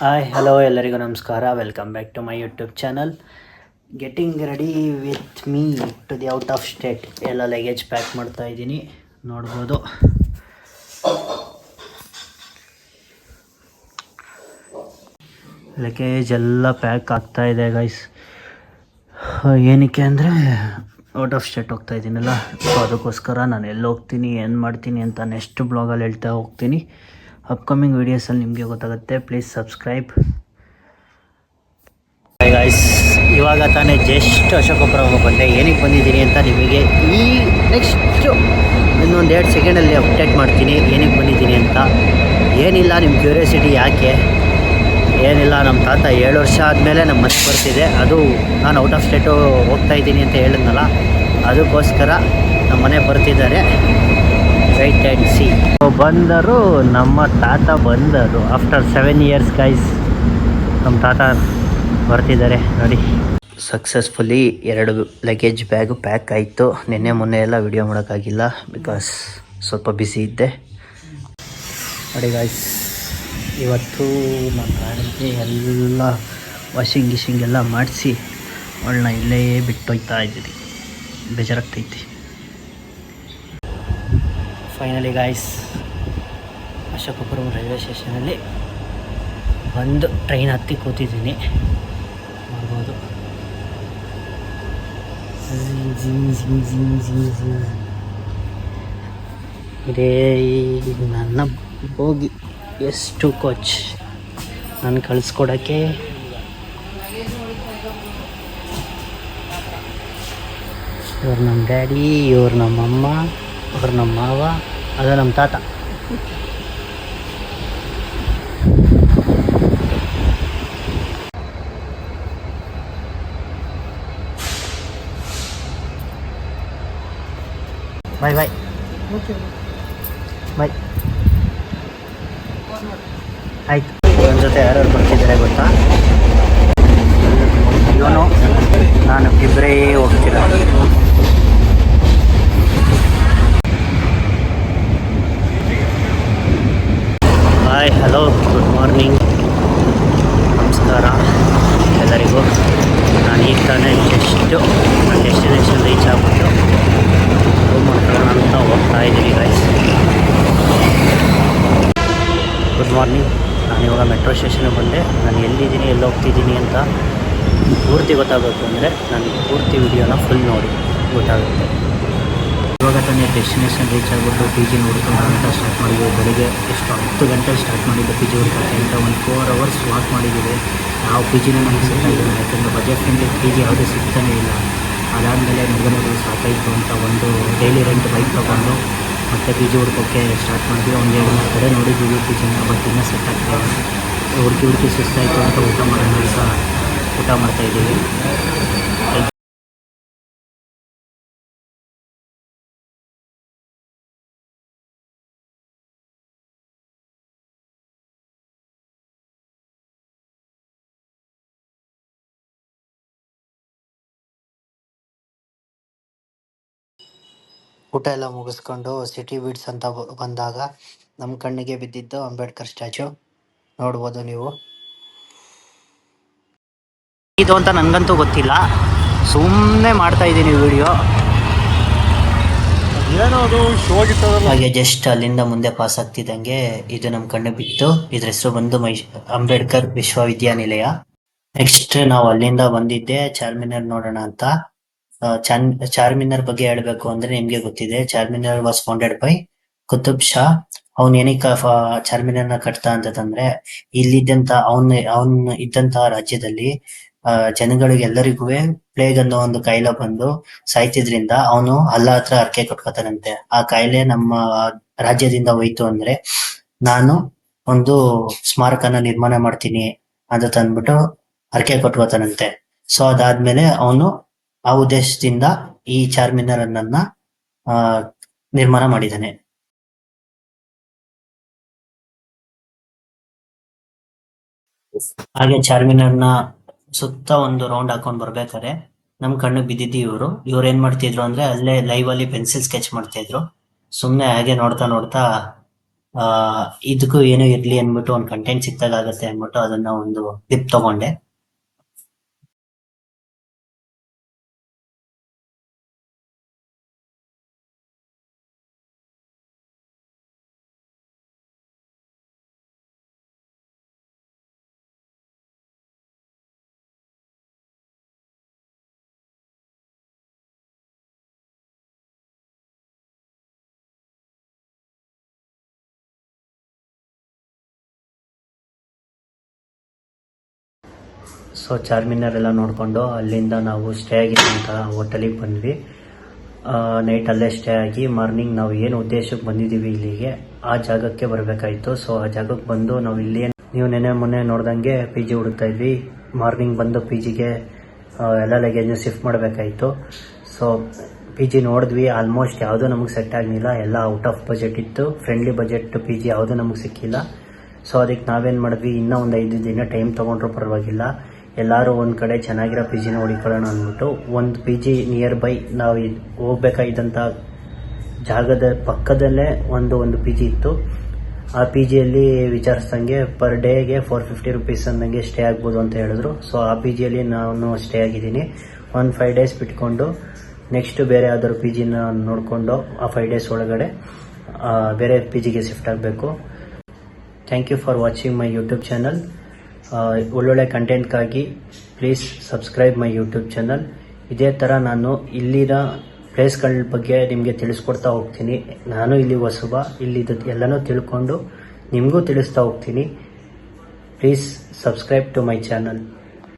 Hi hello ಎಲ್ಲರಿಗೂ ನಮಸ್ಕಾರ. Welcome back to my YouTube channel. Getting ready with me to the out of state. ಎಲ್ಲ luggage pack ಮಾಡ್ತಾ ಇದ್ದೀನಿ, ನೋಡ್ಬೋದು. Luggage ಎಲ್ಲ ಪ್ಯಾಕ್ ಆಗ್ತಾ ಇದೆ ಗೈಸ್. ಏನಕ್ಕೆ ಅಂದರೆ ಔಟ್ ಆಫ್ ಸ್ಟೇಟ್ ಹೋಗ್ತಾ ಇದ್ದೀನಲ್ಲ, ಸೊ ಅದಕ್ಕೋಸ್ಕರ ನಾನು ಎಲ್ಲಿ ಹೋಗ್ತೀನಿ, ಏನು ಮಾಡ್ತೀನಿ ಅಂತ ನೆಕ್ಸ್ಟ್ ಬ್ಲಾಗಲ್ಲಿ ಹೇಳ್ತಾ ಹೋಗ್ತೀನಿ. ಅಪ್ಕಮಿಂಗ್ ವೀಡಿಯೋಸಲ್ಲಿ ನಿಮಗೆ ಗೊತ್ತಾಗುತ್ತೆ. Please subscribe. ಗೈಸ್, ಇವಾಗ ತಾನೇ ಜಸ್ಟ್ ಅಶೋಕಪುರ ಬಂದೆ. ಏನಕ್ಕೆ ಬಂದಿದ್ದೀನಿ ಅಂತ ನಿಮಗೆ ಈ ನೆಕ್ಸ್ಟು ಇನ್ನೊಂದು 2 ಸೆಕೆಂಡಲ್ಲಿ ಅಪ್ಡೇಟ್ ಮಾಡ್ತೀನಿ ಏನಕ್ಕೆ ಬಂದಿದ್ದೀನಿ ಅಂತ. ಏನಿಲ್ಲ, ನಿಮ್ಮ ಕ್ಯೂರಿಯಾಸಿಟಿ ಯಾಕೆ, ಏನಿಲ್ಲ, ನಮ್ಮ ತಾತ 7 ವರ್ಷ ಆದಮೇಲೆ ನಮ್ಮ ಮನೆ ಬರ್ತಿದೆ. ಅದು ನಾನು ಔಟ್ ಆಫ್ ಸ್ಟೇಟು ಹೋಗ್ತಾ ಇದ್ದೀನಿ ಅಂತ ಹೇಳಿದ್ನಲ್ಲ, ಅದಕ್ಕೋಸ್ಕರ ನಮ್ಮ ಮನೆ ಬರ್ತಿದ್ದಾರೆ. ರೈಟ್ ಆ್ಯಂಡ್ ಸಿ ಬಂದರು, ನಮ್ಮ ತಾತ ಬಂದರು ಆಫ್ಟರ್ 7 ಇಯರ್ಸ್ ಗೈಸ್. ನಮ್ಮ ತಾತ ಬರ್ತಿದ್ದಾರೆ ನೋಡಿ. ಸಕ್ಸಸ್ಫುಲಿ 2 ಲಗೇಜ್ ಬ್ಯಾಗು ಪ್ಯಾಕ್ ಆಯಿತು. ನಿನ್ನೆ ಮೊನ್ನೆ ಎಲ್ಲ ವಿಡಿಯೋ ಮಾಡೋಕ್ಕಾಗಿಲ್ಲ, ಬಿಕಾಸ್ ಸ್ವಲ್ಪ ಬ್ಯುಸಿ ಇದ್ದೆ ನೋಡಿ ಗೈಸ್. ಇವತ್ತು ನಾನು ಗಾಡಿಗೆ ಎಲ್ಲ ವಾಷಿಂಗ್ ಎಲ್ಲ ಮಾಡಿಸಿ ಅವಳನ್ನ ಇಲ್ಲೇ ಬಿಟ್ಟೋಯ್ತಾ ಇದ್ದೀನಿ. ಬೇಜಾರಾಗ್ತೈತಿ. ಫೈನಲಿ ಗಾಯ್ಸ್, ಅಶೋಕಪುರಂ ರೈಲ್ವೆ ಸ್ಟೇಷನಲ್ಲಿ ಬಂದು ಟ್ರೈನ್ ಹತ್ತಿ ಕೂತಿದ್ದೀನಿ, ನೋಡ್ಬೋದು. ಇದೇ ನನ್ನ ಹೋಗಿ ಎಷ್ಟು ಕೋಚ್ ನಾನು ಕಳಿಸ್ಕೊಡೋಕ್ಕೆ. ಇವ್ರು ನಮ್ಮ ಡ್ಯಾಡಿ, ಇವ್ರು ನಮ್ಮಮ್ಮ, ಅವ್ರು ನಮ್ಮ ಮಾವ, ಅದು ನಮ್ಮ ತಾತ. ಬಾಯ್ ಬಾಯ್ ಬಾಯ್. ಆಯ್ತು. ಇವನ ಜೊತೆ ಯಾರ್ಯಾರು ಬರ್ತಿದ್ದಾರೆ ಗೊತ್ತಾ? ಇವನು ನಾನು ಇಬ್ಬರೇ ಹೋಗ್ತೀರ. ಹಾಯ್ ಹಲೋ ಗುಡ್ ಮಾರ್ನಿಂಗ್, ನಮಸ್ಕಾರ ಎಲ್ಲರಿಗೂ. ನಾನು ಈಗ ತಾನೇ ಜಸ್ಟು ನನ್ನ ಡೆಸ್ಟಿನೇಷನ್ ರೀಚ್ ಆಗ್ಬಿಟ್ಟು ರೂಮ್ ಮಾಡ್ಕೊಳ್ಳೋಣ ಅಂತ ಹೋಗ್ತಾ ಇದ್ದೀನಿ ಗೈಸ್. Good morning. ನಾನಿವಾಗ ಮೆಟ್ರೋ ಸ್ಟೇಷನ್ಗೆ ಬಂದೆ. ನಾನು ಎಲ್ಲಿದ್ದೀನಿ, ಎಲ್ಲಿ ಹೋಗ್ತಿದ್ದೀನಿ ಅಂತ ಪೂರ್ತಿ ಗೊತ್ತಾಗಬೇಕು ಅಂದರೆ ನನಗೆ ಪೂರ್ತಿ ವಿಡಿಯೋನ ಫುಲ್ ನೋಡಿ ಗೊತ್ತಾಗುತ್ತೆ. ಇವಾಗ ತಾನೇ ಡೆಸ್ಟಿನೇಷನ್ ರೀಚ್ ಆಗಿಬಿಟ್ಟು ಪಿ ಜಿ ಹುಡ್ಕೊಂಡು ಅಂತ ಸ್ಟಾರ್ಟ್ ಮಾಡಿದ್ದೀವಿ. ಬೆಳಿಗ್ಗೆ ಎಷ್ಟು 10 ಗಂಟೆಗೆ ಸ್ಟಾರ್ಟ್ ಮಾಡಿದ್ದು ಪಿ ಜಿ ಹುಡ್ಕೋಕ್ಕೆ ಅಂತ. ಒಂದು 4 ಅವರ್ಸ್ ವಾಕ್ ಮಾಡಿದ್ದೀವಿ. ಯಾವ ಪಿ ಜಿನೂ ನಮಗೆ ಸಿಗ್ತಾಯಿಲ್ಲ, ಯಾಕೆಂದರೆ ಬಜೆಟ್ ಫ್ರೆಂಡ್ಲಿ ಪಿ ಜಿ ಯಾವುದೂ ಸಿಗ್ತಾನೇ ಇಲ್ಲ. ಅದಾದಮೇಲೆ ಮುಗಿದು ಸಾಕಾಯಿತು ಅಂತ ಒಂದು ಡೈಲಿ ರೆಂಟ್ ಬೈಕ್ ತೊಗೊಂಡು ಮತ್ತೆ ಪಿ ಜಿ ಹುಡ್ಕೋಕ್ಕೆ ಸ್ಟಾರ್ಟ್ ಮಾಡಿದ್ವಿ. ಒಂದು 2-3 ಕಡೆ ನೋಡಿದ್ದೀವಿ ಪಿ ಜಿನ, ಬಟ್ ಇನ್ನೂ ಸೆಟ್ ಆಗ್ತಾಯಿಲ್ಲ. ಹುಡುಕಿ ಸುಸ್ತಾಯಿತು ಅಂತ ಊಟ ಮಾಡೋಣ ಅಂತ ಊಟ ಮಾಡ್ತಾಯಿದ್ದೀವಿ. ಊಟ ಎಲ್ಲ ಮುಗಿಸ್ಕೊಂಡು ಸಿಟಿ ಬೀಟ್ಸ್ ಅಂತ ಬಂದಾಗ ನಮ್ಮ ಕಣ್ಣಿಗೆ ಬಿದ್ದಿದ್ದು ಅಂಬೇಡ್ಕರ್ ಸ್ಟ್ಯಾಚು, ನೋಡ್ಬೋದು ನೀವು. ಇದು ಅಂತ ನನಗಂತೂ ಗೊತ್ತಿಲ್ಲ, ಸುಮ್ಮನೆ ಮಾಡ್ತಾ ಇದ್ದೀನಿ ವಿಡಿಯೋ. ಹಾಗೆ ಜಸ್ಟ್ ಅಲ್ಲಿಂದ ಮುಂದೆ ಪಾಸ್ ಆಗ್ತಿದ್ದಂಗೆ ಇದು ನಮ್ಮ ಕಣ್ಣು ಬಿತ್ತು. ಇದ್ರ ಹೆಸರು ಬಂದು ಅಂಬೇಡ್ಕರ್ ವಿಶ್ವವಿದ್ಯಾನಿಲಯ. ನೆಕ್ಸ್ಟ್ ನಾವು ಅಲ್ಲಿಂದ ಬಂದಿದ್ದೆ ಚಾರ್ಮಿನಾರ್ ನೋಡೋಣ ಅಂತ. ಚಾರ್ಮಿನಾರ್ ಬಗ್ಗೆ ಹೇಳಬೇಕು ಅಂದ್ರೆ ನಿಮ್ಗೆ ಗೊತ್ತಿದೆ, Charminar was founded by Qutub Shah. ಅವ್ನು ಏನಕ್ಕೆ ಚಾರ್ಮಿನಾರ್ನ ಕಟ್ತಾ ಅಂತಂದ್ರೆ, ಇಲ್ಲಿದ್ದಂತ ಅವನ್ ಇದ್ದಂತ ರಾಜ್ಯದಲ್ಲಿ ಜನಗಳಿಗೆಲ್ಲರಿಗೂ ಪ್ಲೇಗ್ ಅನ್ನೋ ಒಂದು ಕಾಯಿಲೆ ಬಂದು ಸಾಯ್ತಿದ್ರಿಂದ ಅವನು ಅಲ್ಲಾ ಹತ್ರ ಹರಕೆ ಕಟ್ಕೋತಾನಂತೆ. ಆ ಕಾಯಿಲೆ ನಮ್ಮ ರಾಜ್ಯದಿಂದ ಹೋಯ್ತು ಅಂದ್ರೆ ನಾನು ಒಂದು ಸ್ಮಾರಕನ ನಿರ್ಮಾಣ ಮಾಡ್ತೀನಿ ಅಂತ ತಂದ್ಬಿಟ್ಟು ಹರಕೆ ಕಟ್ಕೋತಾನಂತೆ. ಸೊ ಅದಾದ್ಮೇಲೆ ಅವನು ಆ ಉದ್ದೇಶದಿಂದ ಈ ಚಾರ್ಮಿನಾರ್ ಅನ್ನನ್ನ ನಿರ್ಮಾಣ ಮಾಡಿದ್ದಾನೆ. ಹಾಗೆ ಚಾರ್ಮಿನಾರ್ನ ಸುತ್ತ ಒಂದು ರೌಂಡ್ ಹಾಕೊಂಡ್ ಬರ್ಬೇಕಾದ್ರೆ ನಮ್ ಕಣ್ಣಿಗೆ ಬಿದ್ದಿದ್ದು ಇವ್ರು ಏನ್ ಮಾಡ್ತಿದ್ರು ಅಂದ್ರೆ ಅಲ್ಲೇ ಲೈವ್ ಅಲ್ಲಿ ಪೆನ್ಸಿಲ್ ಸ್ಕೆಚ್ ಮಾಡ್ತಾ ಇದ್ರು. ಸುಮ್ನೆ ಹಾಗೆ ನೋಡ್ತಾ ಇದಕ್ಕೂ ಏನೋ ಇರ್ಲಿ ಅಂದ್ಬಿಟ್ಟು ಒಂದು ಕಂಟೆಂಟ್ ಸಿಕ್ತಾಗುತ್ತೆ ಅಂದ್ಬಿಟ್ಟು ಅದನ್ನ ಒಂದು ಕ್ಲಿಪ್ ತಗೊಂಡೆ. ಸೊ ಚಾರ್ಮಿನಾರ್ ಎಲ್ಲ ನೋಡಿಕೊಂಡು ಅಲ್ಲಿಂದ ನಾವು ಸ್ಟೇ ಆಗಿದ್ದಂಥ ಹೋಟೆಲಿಗೆ ಬಂದ್ವಿ. ನೈಟ್ ಅಲ್ಲೇ ಸ್ಟೇ ಆಗಿ ಮಾರ್ನಿಂಗ್ ನಾವು ಏನು ಉದ್ದೇಶಕ್ಕೆ ಬಂದಿದ್ದೀವಿ ಇಲ್ಲಿಗೆ ಆ ಜಾಗಕ್ಕೆ ಬರಬೇಕಾಯಿತು. ಸೊ ಆ ಜಾಗಕ್ಕೆ ಬಂದು ನಾವು ಇಲ್ಲಿ ನೀವು ಮೊನ್ನೆ ನೋಡ್ದಂಗೆ ಪಿ ಜಿ ಹುಡುಕ್ತಾ ಇದ್ವಿ. ಮಾರ್ನಿಂಗ್ ಬಂದು ಪಿ ಜಿಗೆ ಎಲ್ಲ ಲಗೇಜ್ನ ಶಿಫ್ಟ್ ಮಾಡಬೇಕಾಯಿತು. ಸೊ ಪಿ ಜಿ ನೋಡಿದ್ವಿ, ಆಲ್ಮೋಸ್ಟ್ ಯಾವುದೂ ನಮಗೆ ಸೆಟ್ ಆಗಲಿಲ್ಲ. ಎಲ್ಲ ಔಟ್ ಆಫ್ ಬಜೆಟ್ ಇತ್ತು. ಫ್ರೆಂಡ್ಲಿ ಬಜೆಟ್ ಪಿ ಜಿ ಯಾವುದೂ ನಮಗೆ ಸಿಕ್ಕಿಲ್ಲ. ಸೊ ಅದಕ್ಕೆ ನಾವೇನು ಮಾಡಿದ್ವಿ, ಇನ್ನೂ ಒಂದು 5 ದಿನ ಟೈಮ್ ತೊಗೊಂಡ್ರೂ ಪರವಾಗಿಲ್ಲ, ಎಲ್ಲರೂ ಒಂದು ಕಡೆ ಚೆನ್ನಾಗಿರೋ ಪಿ ಜಿನ ಹುಡುಕೊಳ್ಳೋಣ ಅಂದ್ಬಿಟ್ಟು ಒಂದು ಪಿ ಜಿ ನಿಯರ್ ಬೈ ನಾವು ಹೋಗ್ಬೇಕಾಗಿದ್ದಂಥ ಜಾಗದ ಪಕ್ಕದಲ್ಲೇ ಒಂದು ಪಿ ಜಿ ಇತ್ತು. ಆ ಪಿ ಜಿಯಲ್ಲಿ ವಿಚಾರಿಸ್ದಂಗೆ ಪರ್ ಡೇಗೆ 450 ರುಪೀಸ್ ಅಂದಂಗೆ ಸ್ಟೇ ಆಗ್ಬೋದು ಅಂತ ಹೇಳಿದ್ರು. ಸೊ ಆ ಪಿ ಜಿಯಲ್ಲಿ ನಾನು ಸ್ಟೇ ಆಗಿದ್ದೀನಿ. 5 ಡೇಸ್ ಬಿಟ್ಕೊಂಡು ನೆಕ್ಸ್ಟ್ ಬೇರೆ ಯಾವ್ದಾದ್ರು ಪಿ ಜಿನ ನೋಡಿಕೊಂಡು ಆ 5 ಡೇಸ್ ಒಳಗಡೆ ಬೇರೆ ಪಿ ಜಿಗೆ ಶಿಫ್ಟ್ ಆಗಬೇಕು. Thank you for watching my YouTube channel. ಒಳ್ಳೊಳ್ಳೆ ಕಂಟೆಂಟ್ಗಾಗಿ please subscribe my YouTube channel. ಇದೇ ಥರ ನಾನು ಇಲ್ಲಿನ ಪ್ಲೇಸ್ಗಳ ಬಗ್ಗೆ ನಿಮಗೆ ತಿಳಿಸ್ಕೊಡ್ತಾ ಹೋಗ್ತೀನಿ. ನಾನು ಇಲ್ಲಿ ಹೊಸಬ, ಇಲ್ಲಿದ್ದು ಎಲ್ಲನೂ ತಿಳ್ಕೊಂಡು ನಿಮಗೂ ತಿಳಿಸ್ತಾ ಹೋಗ್ತೀನಿ. Please subscribe to my channel.